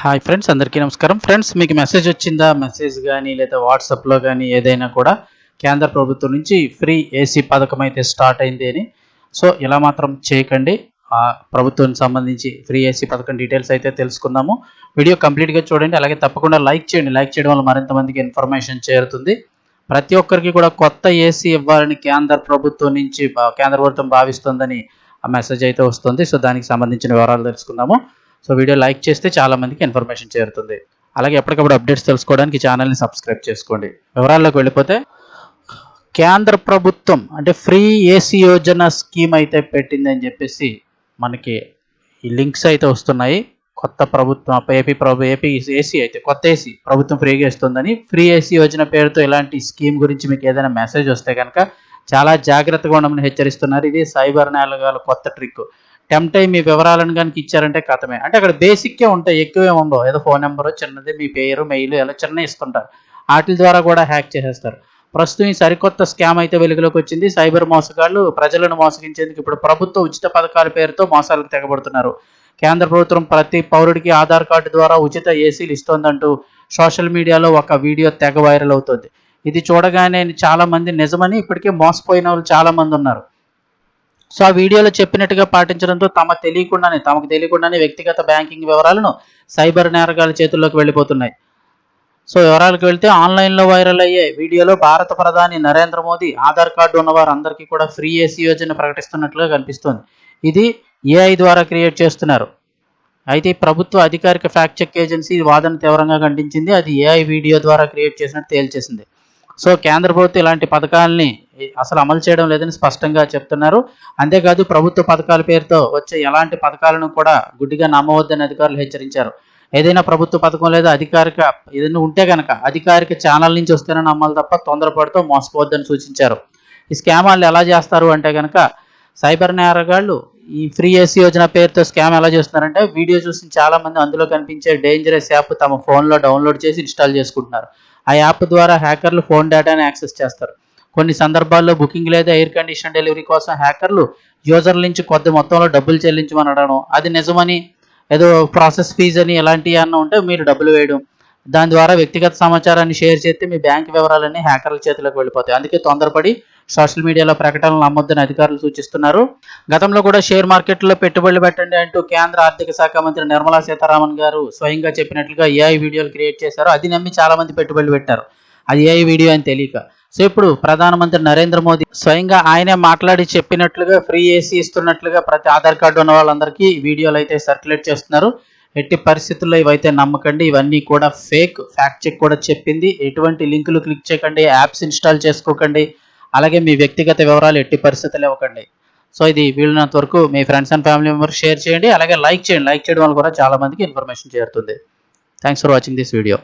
Hi friends, అందరికీ నమస్కారం. Friends, మీకు మెసేజ్ వచ్చిందా? మెసేజ్ కానీ లేదా వాట్సాప్లో కానీ ఏదైనా కూడా కేంద్ర ప్రభుత్వం నుంచి ఫ్రీ ఏసీ పథకం అయితే స్టార్ట్ అయింది అని. సో ఇలా మాత్రం చేయకండి. ప్రభుత్వానికి సంబంధించి ఫ్రీ ఏసీ పథకం డీటెయిల్స్ అయితే తెలుసుకుందాము. వీడియో కంప్లీట్గా చూడండి. అలాగే తప్పకుండా లైక్ చేయండి. లైక్ చేయడం వల్ల మరింత మందికి ఇన్ఫర్మేషన్ చేరుతుంది. ప్రతి ఒక్కరికి కూడా కొత్త ఏసీ ఇవ్వాలని కేంద్ర ప్రభుత్వం నుంచి కేంద్ర ప్రభుత్వం భావిస్తుందని ఆ మెసేజ్ అయితే వస్తుంది. సో దానికి సంబంధించిన వివరాలు తెలుసుకుందాము. సో వీడియో లైక్ చేస్తే చాలా మందికి ఇన్ఫర్మేషన్ చేరుతుంది. అలాగే ఎప్పటికప్పుడు అప్డేట్స్ తెలుసుకోవడానికి ఛానల్ని సబ్స్క్రైబ్ చేసుకోండి. వివరాల్లోకి వెళ్ళిపోతే, కేంద్ర ప్రభుత్వం అంటే ఫ్రీ ఏసీ యోజన స్కీమ్ అయితే పెట్టిందని చెప్పేసి మనకి ఈ లింక్స్ అయితే వస్తున్నాయి. కొత్త ప్రభుత్వం ఏపీ ఏసీ అయితే కొత్త ఏసీ ప్రభుత్వం ఫ్రీగా ఇస్తుందని, ఫ్రీ ఏసీ యోజన పేరుతో ఇలాంటి స్కీమ్ గురించి మీకు ఏదైనా మెసేజ్ వస్తే కనుక చాలా జాగ్రత్తగా ఉండమని హెచ్చరిస్తున్నారు. ఇది సైబర్ నేరగాళ్ళ కొత్త ట్రిక్. టెంప్ట్ అయ్యి మీ వివరాలను కనుక ఇచ్చారంటే కథమే. అంటే అక్కడ బేసిక్కే ఉంటాయి, ఎక్కువే ఉండవు. ఏదో ఫోన్ నెంబరు చిన్నది, మీ పేరు, మెయిల్ ఇలా చిన్న ఇస్తుంటారు. వాటి ద్వారా కూడా హ్యాక్ చేసేస్తారు. ప్రస్తుతం ఈ సరికొత్త స్కామ్ అయితే వెలుగులోకి వచ్చింది. సైబర్ మోసగాళ్ళు ప్రజలను మోసగించేందుకు ఇప్పుడు ప్రభుత్వ ఉచిత పథకాల పేరుతో మోసాలకు తెగబడుతున్నారు. కేంద్ర ప్రభుత్వం ప్రతి పౌరుడికి ఆధార్ కార్డు ద్వారా ఉచిత ఏసీలు ఇస్తోందంటూ సోషల్ మీడియాలో ఒక వీడియో తెగ వైరల్ అవుతుంది. ఇది చూడగానే చాలా మంది నిజమని ఇప్పటికే మోసపోయిన వాళ్ళు చాలా మంది ఉన్నారు. సో ఆ వీడియోలో చెప్పినట్టుగా పాటించడంతో తమకు తెలియకుండానే వ్యక్తిగత బ్యాంకింగ్ వివరాలను సైబర్ నేరగాళ్ల చేతుల్లోకి వెళ్ళిపోతున్నాయి. సో వివరాలకు వెళ్తే, ఆన్లైన్లో వైరల్ అయ్యే వీడియోలో భారత ప్రధాని నరేంద్ర మోదీ ఆధార్ కార్డు ఉన్న వారందరికీ కూడా ఫ్రీ ఏసీ యోజన ప్రకటిస్తున్నట్లుగా కనిపిస్తోంది. ఇది ఏఐ ద్వారా క్రియేట్ చేస్తున్నారు. అయితే ప్రభుత్వ అధికారిక ఫ్యాక్ట్ చెక్ ఏజెన్సీ వాదన తీవ్రంగా ఖండించింది. అది ఏఐ వీడియో ద్వారా క్రియేట్ చేసినట్టు తేల్చేసింది. సో కేంద్ర ప్రభుత్వం ఇలాంటి పథకాలని అసలు అమలు చేయడం లేదని స్పష్టంగా చెప్తున్నారు. అంతేకాదు, ప్రభుత్వ పథకాల పేరుతో వచ్చే ఎలాంటి పథకాలను కూడా గుడ్డిగా నమ్మవద్దని అధికారులు హెచ్చరించారు. ఏదైనా ప్రభుత్వ పథకం లేదా ఏదైనా ఉంటే కనుక అధికారిక ఛానల్ నుంచి వస్తేనే నమ్మాలి తప్ప తొందరపడితో మోసపోవద్దని సూచించారు. ఈ స్కామ్ వాళ్ళు ఎలా చేస్తారు అంటే కనుక, సైబర్ నేరగాళ్ళు ఈ ఫ్రీ ఏసీ యోజన పేరుతో స్కామ్ ఎలా చేస్తున్నారంటే, వీడియో చూసి చాలా మంది అందులో కనిపించే డేంజరస్ యాప్ తమ ఫోన్లో డౌన్లోడ్ చేసి ఇన్స్టాల్ చేసుకుంటున్నారు. ఆ యాప్ ద్వారా హ్యాకర్లు ఫోన్ డేటాని యాక్సెస్ చేస్తారు. కొన్ని సందర్భాల్లో బుకింగ్ లేదా ఎయిర్ కండిషన్ డెలివరీ కోసం హ్యాకర్లు యూజర్ల నుంచి కొద్ది మొత్తంలో డబ్బులు చెల్లించమని అడగడం, అది నిజమని ఏదో ప్రాసెస్ ఫీజు అని ఇలాంటివి అన్న ఉంటే మీరు డబ్బులు వేయడం, దాని ద్వారా వ్యక్తిగత సమాచారాన్ని షేర్ చేస్తే మీ బ్యాంక్ వివరాలన్నీ హ్యాకర్ల చేతిలోకి వెళ్ళిపోతాయి. అందుకే తొందరపడి సోషల్ మీడియాలో ప్రకటనలు నమ్మొద్దని అధికారులు సూచిస్తున్నారు. గతంలో కూడా షేర్ మార్కెట్లో పెట్టుబడులు పెట్టండి అంటూ కేంద్ర ఆర్థిక శాఖ మంత్రి నిర్మలా సీతారామన్ గారు స్వయంగా చెప్పినట్లుగా ఏఐ వీడియోలు క్రియేట్ చేశారు. అది నమ్మి చాలా మంది పెట్టుబడులు పెట్టారు, అది ఏఐ వీడియో అని తెలియక. సో ఇప్పుడు ప్రధానమంత్రి నరేంద్ర మోదీ స్వయంగా ఆయనే మాట్లాడి చెప్పినట్లుగా ఫ్రీ ఏసీ ఇస్తున్నట్లుగా ప్రతి ఆధార్ కార్డు ఉన్న వాళ్ళందరికీ వీడియోలు అయితే సర్క్యులేట్ చేస్తున్నారు. ఎట్టి పరిస్థితుల్లో ఇవైతే నమ్మకండి, ఇవన్నీ కూడా ఫేక్. ఫ్యాక్ట్ చెక్ కూడా చెప్పింది. ఎటువంటి లింకులు క్లిక్ చేయకండి, యాప్స్ ఇన్స్టాల్ చేసుకోకండి, అలాగే మీ వ్యక్తిగత వివరాలు ఎట్టి పరిస్థితులు ఇవ్వకండి. సో ఇది వీళ్ళనంత వరకు మీ friends and family members share చేయండి. అలాగే లైక్ చేయండి. లైక్ చేయడం వల్ల కూడా చాలా మందికి ఇన్ఫర్మేషన్ చేరుతుంది. Thanks for watching this video.